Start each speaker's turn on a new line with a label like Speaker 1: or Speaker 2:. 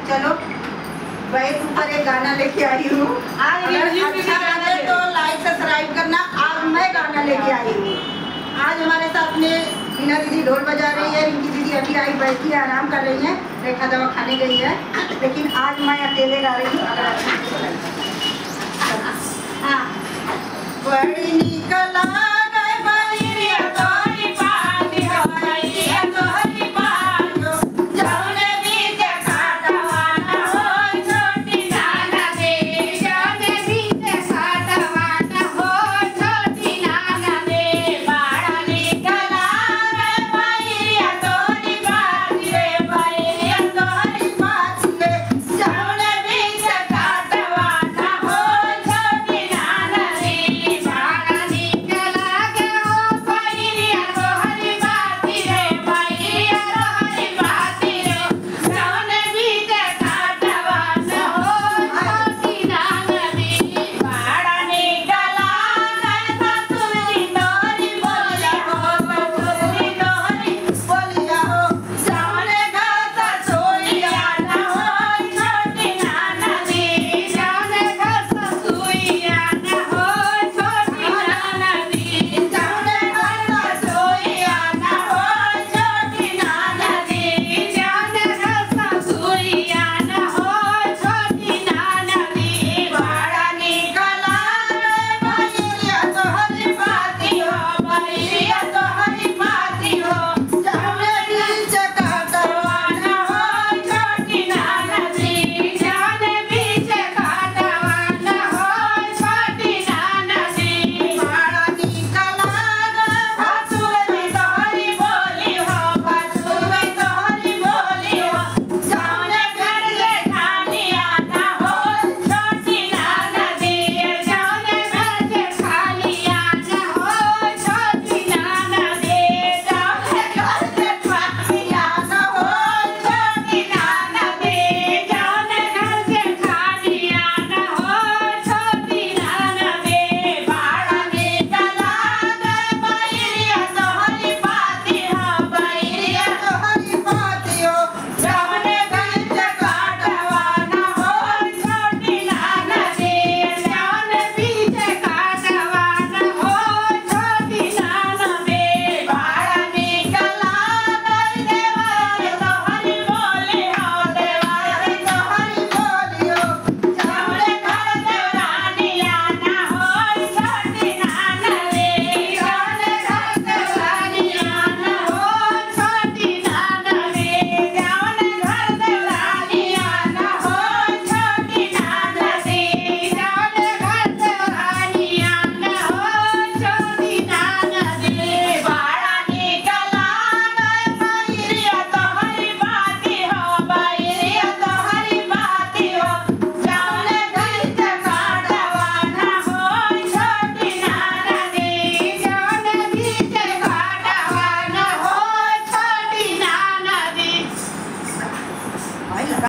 Speaker 1: चलो वैसे ऊपर एक गाना लेके आई हूँ। अच्छा लगे तो लाइक सब्सक्राइब करना। आज मैं गाना लेके आई हूँ। आज हमारे साथ में मीना दीदी ढोल बजा रही है, रिंकी दीदी अभी आई बैठी है, आराम कर रही है, रेखा दवा खाने गई है, लेकिन आज मैं अकेले गा रही हूँ। हाँ, बड़ी निकला